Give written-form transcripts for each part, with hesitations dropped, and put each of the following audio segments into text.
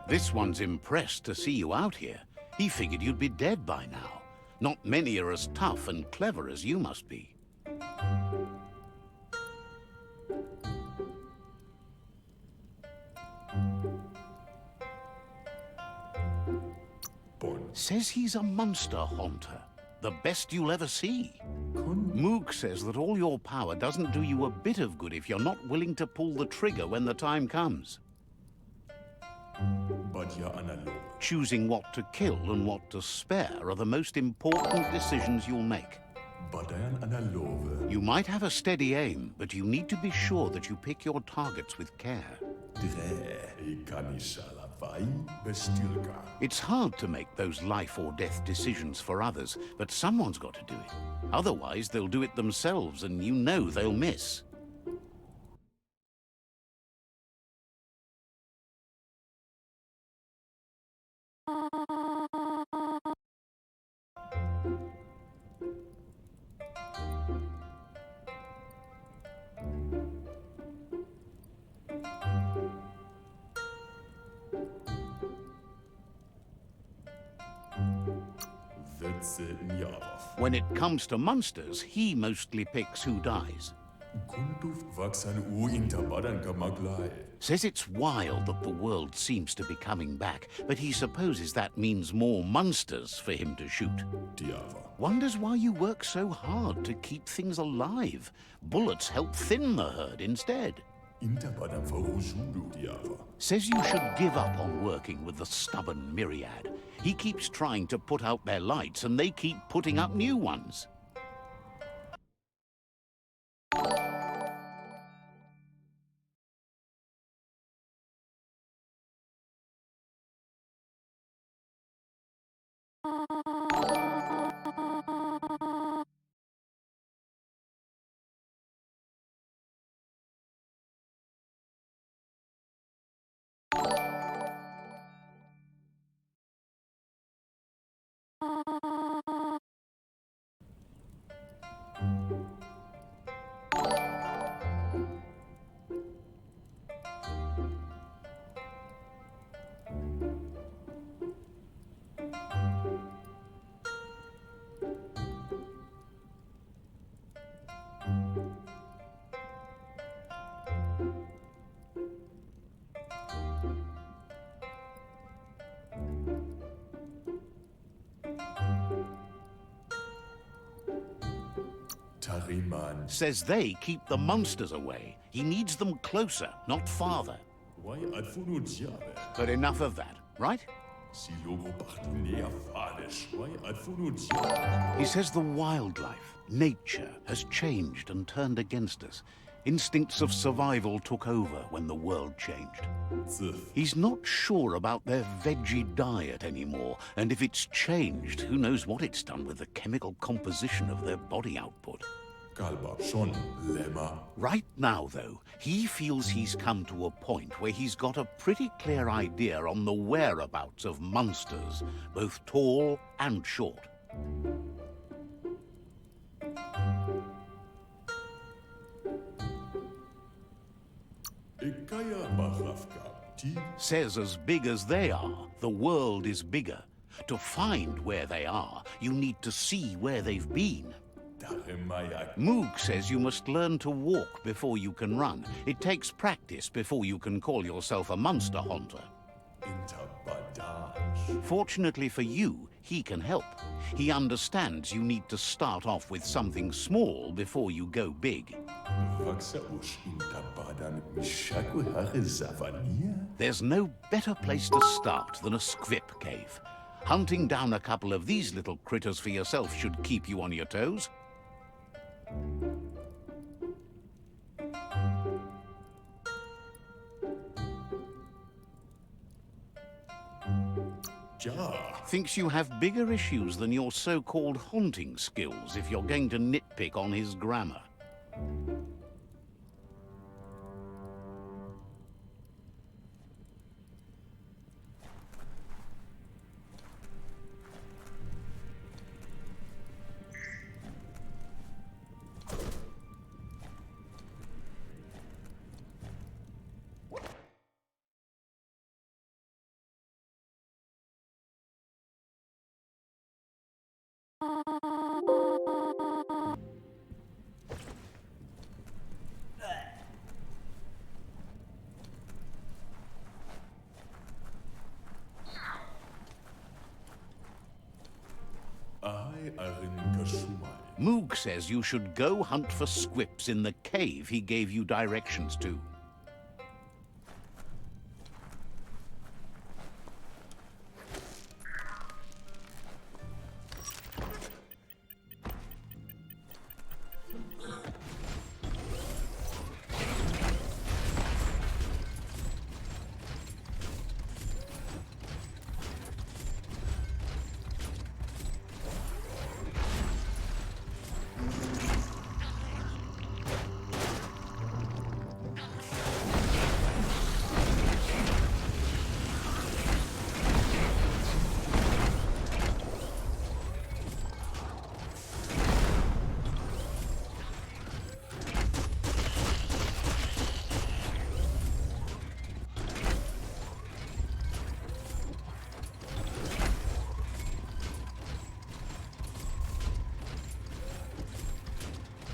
This one's impressed to see you out here. He figured you'd be dead by now. Not many are as tough and clever as you must be. Says he's a monster haunter, the best you'll ever see. Moog says that all your power doesn't do you a bit of good if you're not willing to pull the trigger when the time comes. Choosing what to kill and what to spare are the most important decisions you'll make. You might have a steady aim, but you need to be sure that you pick your targets with care. It's hard to make those life or death decisions for others, but someone's got to do it. Otherwise, they'll do it themselves, and you know they'll miss. When it comes to monsters, he mostly picks who dies. Says it's wild that the world seems to be coming back, but he supposes that means more monsters for him to shoot. Wonders why you work so hard to keep things alive. Bullets help thin the herd instead. Says you should give up on working with the stubborn myriad. He keeps trying to put out their lights and they keep putting up new ones. Says they keep the monsters away. He needs them closer, not farther. But enough of that, right? He says the wildlife, nature, has changed and turned against us. Instincts of survival took over when the world changed. He's not sure about their veggie diet anymore, and if it's changed, who knows what it's done with the chemical composition of their body output. Right now, though, he feels he's come to a point where he's got a pretty clear idea on the whereabouts of monsters, both tall and short. Says as big as they are, the world is bigger. To find where they are, you need to see where they've been. Moog says you must learn to walk before you can run. It takes practice before you can call yourself a monster hunter. Fortunately for you, he can help. He understands you need to start off with something small before you go big. There's no better place to start than a squip cave. Hunting down a couple of these little critters for yourself should keep you on your toes. Thinks you have bigger issues than your so-called haunting skills if you're going to nitpick on his grammar. Moog says you should go hunt for squips in the cave he gave you directions to.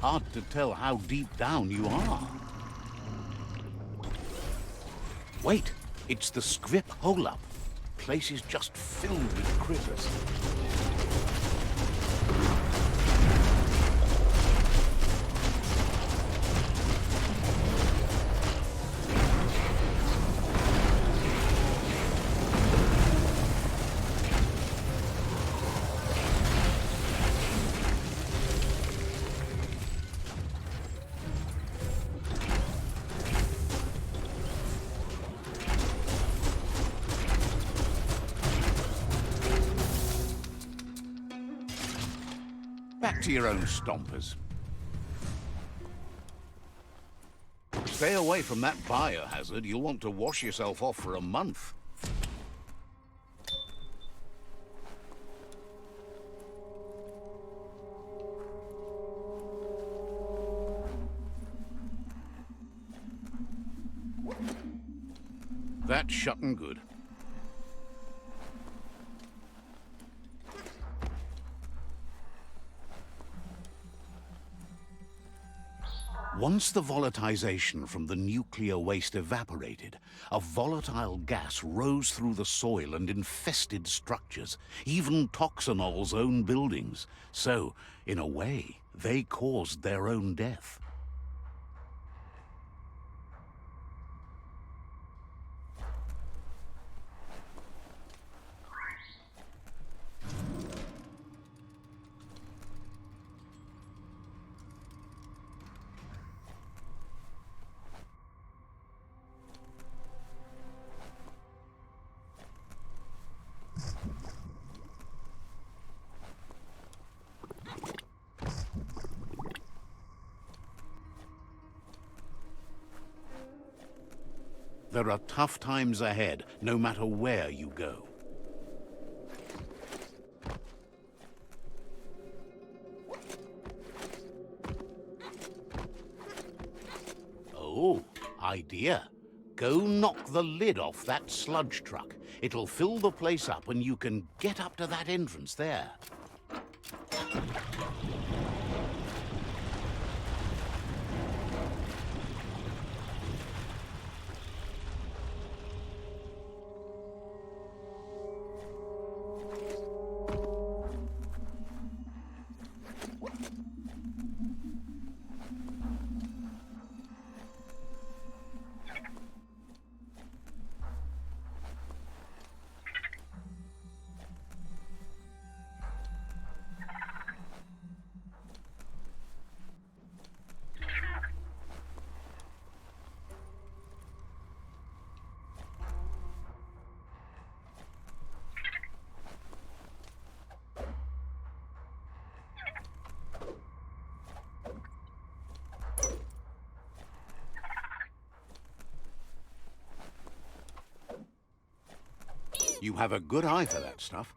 Hard to tell how deep down you are. Wait, it's the scrip hole-up. Place is just filled with critters. Back to your own stompers. Stay away from that biohazard. You'll want to wash yourself off for a month. That's shut and good. Once the volatilization from the nuclear waste evaporated, a volatile gas rose through the soil and infested structures, even Toxanol's own buildings. So, in a way, they caused their own death. There are tough times ahead, no matter where you go. Oh, idea. Go knock the lid off that sludge truck. It'll fill the place up and you can get up to that entrance there. You have a good eye for that stuff.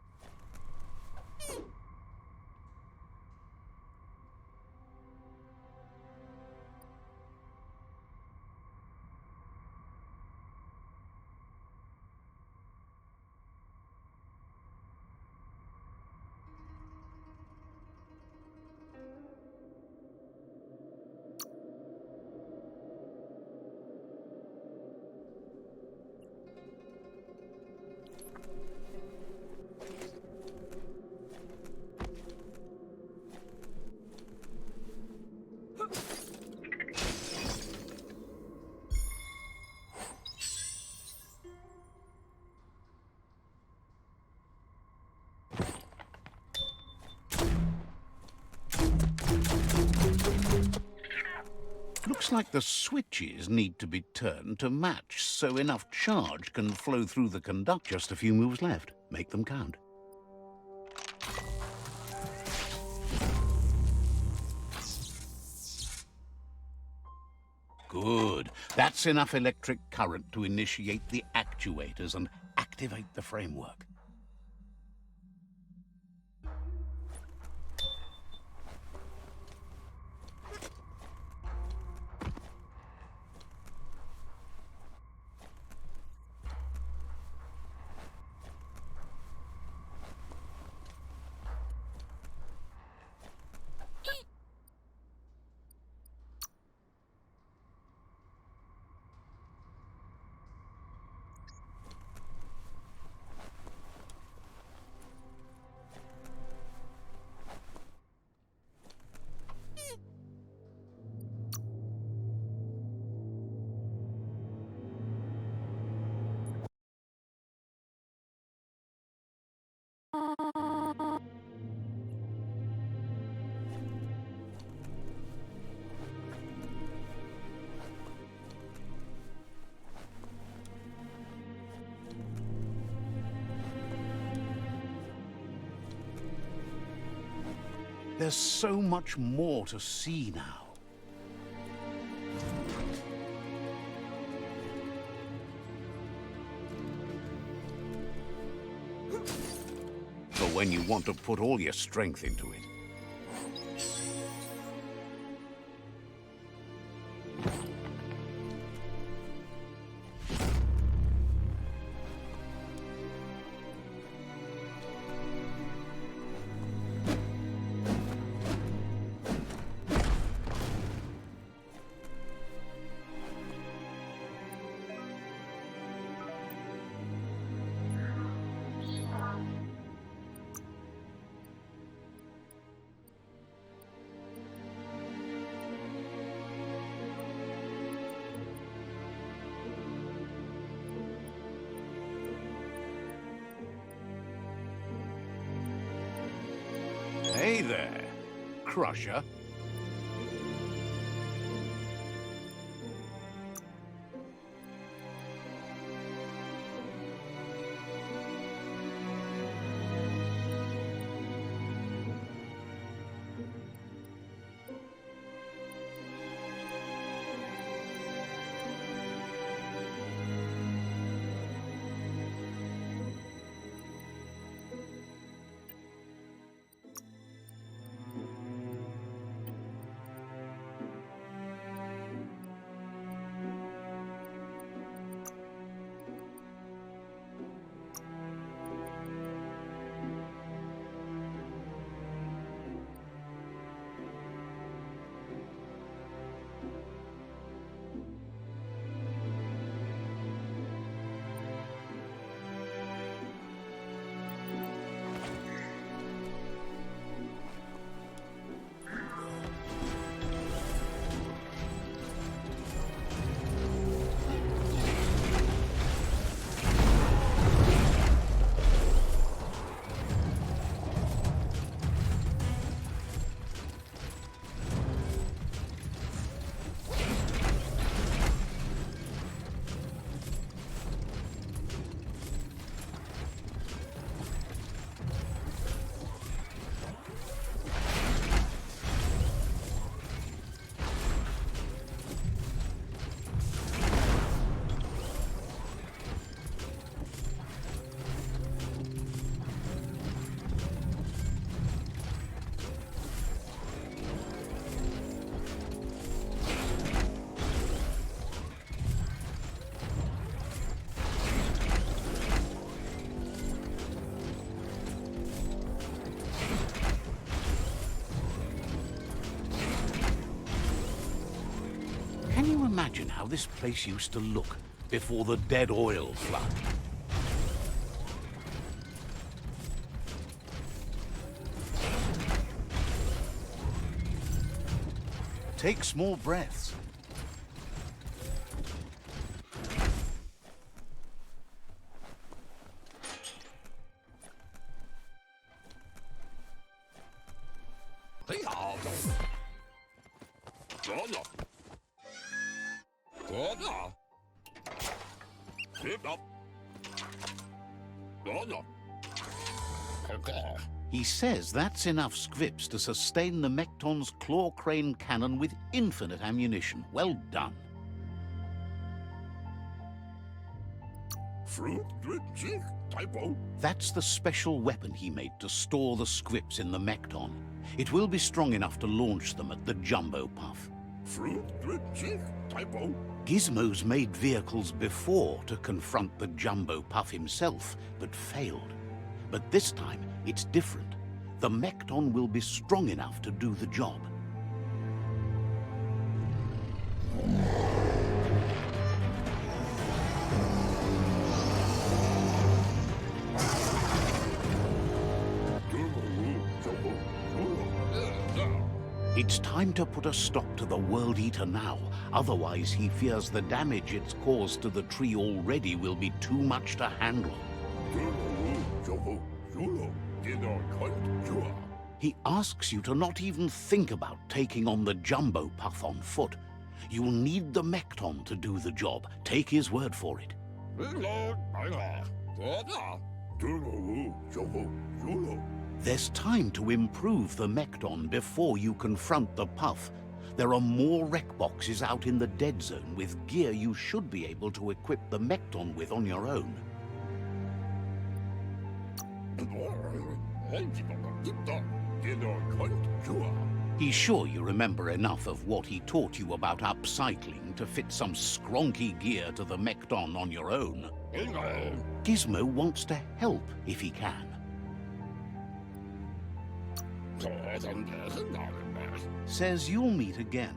Looks like the switches need to be turned to match so enough charge can flow through the conductor. Just a few moves left. Make them count. Good. That's enough electric current to initiate the actuators and activate the framework. There's so much more to see now. For when you want to put all your strength into it. Hey there, Crusher. Can you imagine how this place used to look before the dead oil flood? Take small breaths. He says that's enough scripts to sustain the Mekton's claw crane cannon with infinite ammunition. Well done. That's the special weapon he made to store the scripts in the Mekton. It will be strong enough to launch them at the Jumbo Puff. Gizmo's made vehicles before to confront the Jumbo Puff himself, but failed. But this time, it's different. The Mekton will be strong enough to do the job. It's time to put a stop to the World Eater now. Otherwise, he fears the damage it's caused to the tree already will be too much to handle. He asks you to not even think about taking on the Jumbo Puff on foot. You'll need the Mekton to do the job. Take his word for it. There's time to improve the Mekton before you confront the Puff. There are more wreck boxes out in the dead zone with gear you should be able to equip the Mekton with on your own. He's sure you remember enough of what he taught you about upcycling to fit some skronky gear to the Mekton on your own. Gizmo wants to help if he can. Says you'll meet again.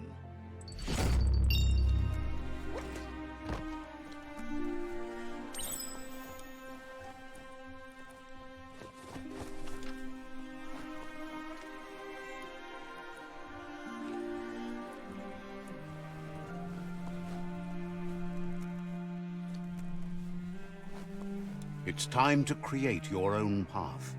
It's time to create your own path.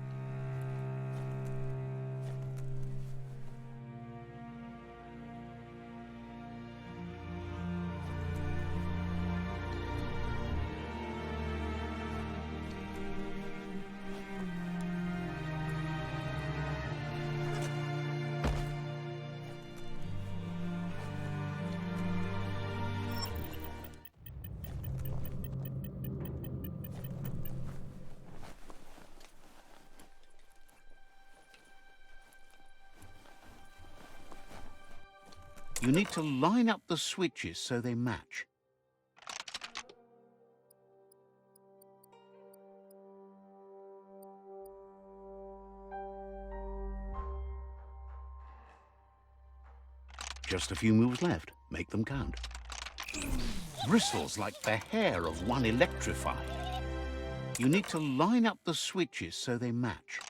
You need to line up the switches so they match. Just a few moves left. Make them count. Bristles like the hair of one electrified. You need to line up the switches so they match.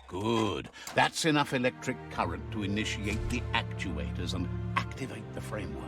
Good. That's enough electric current to initiate the actuators and activate the framework.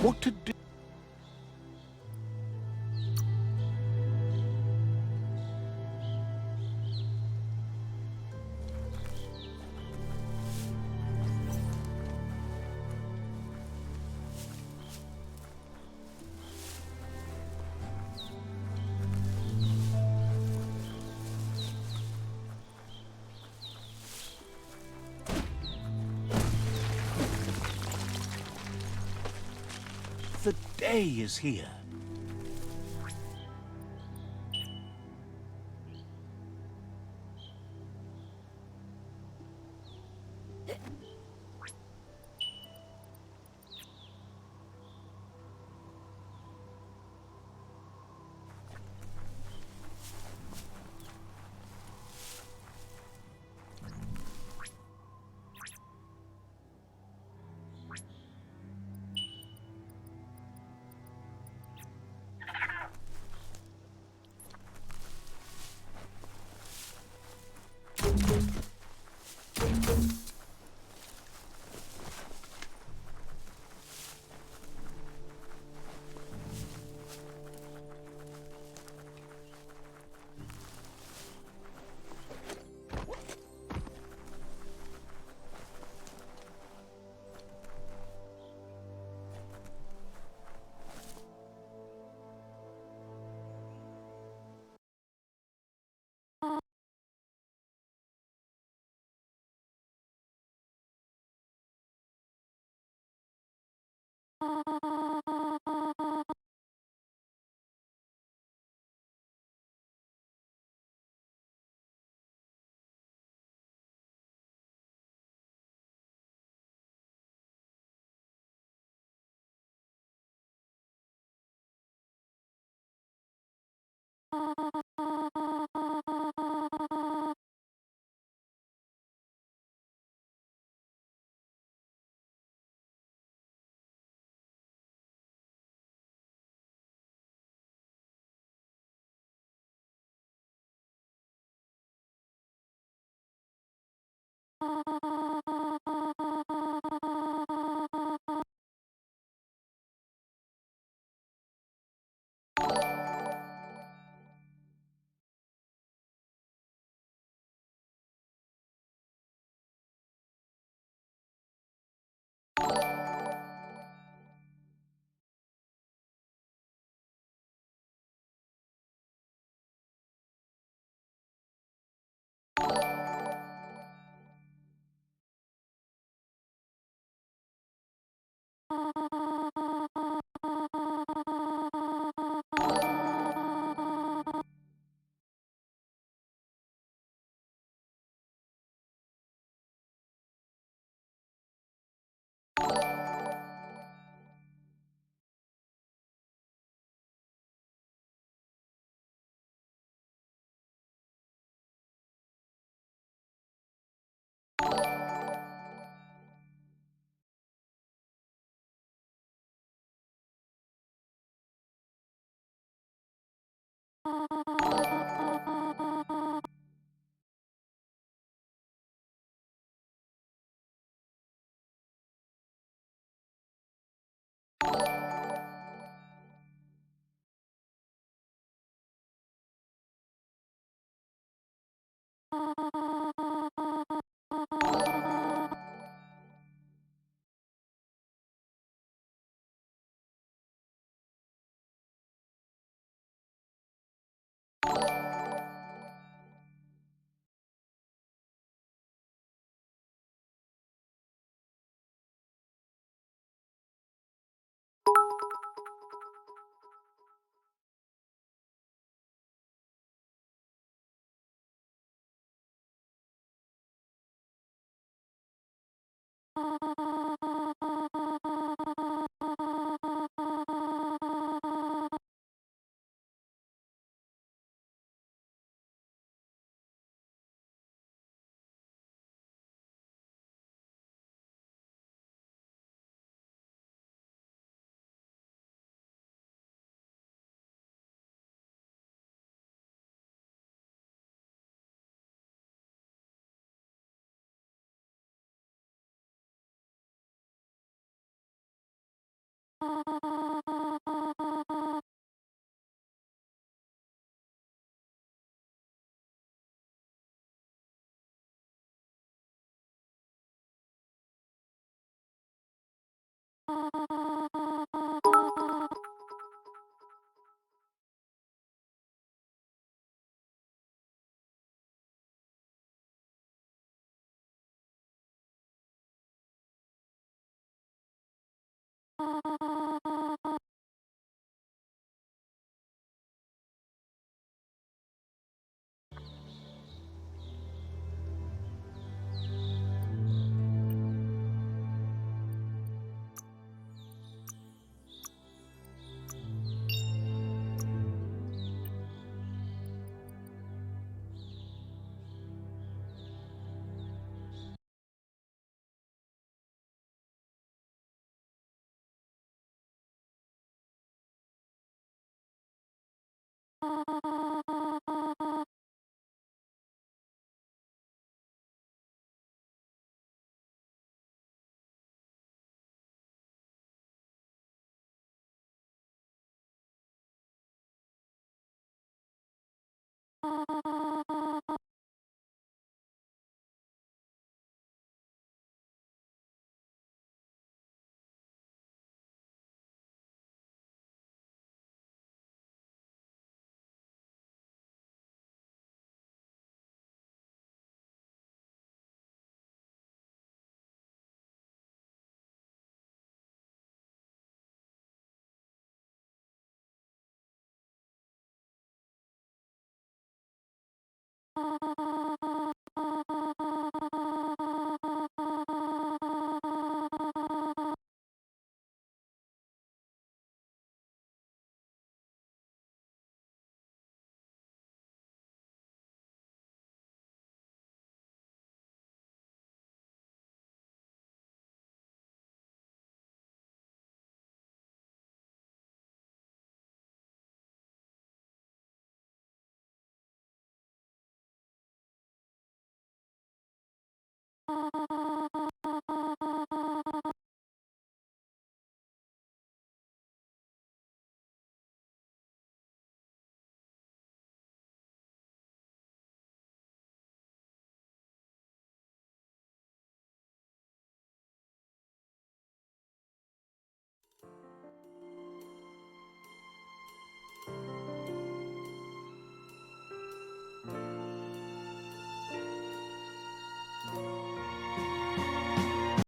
What to do? The day is here.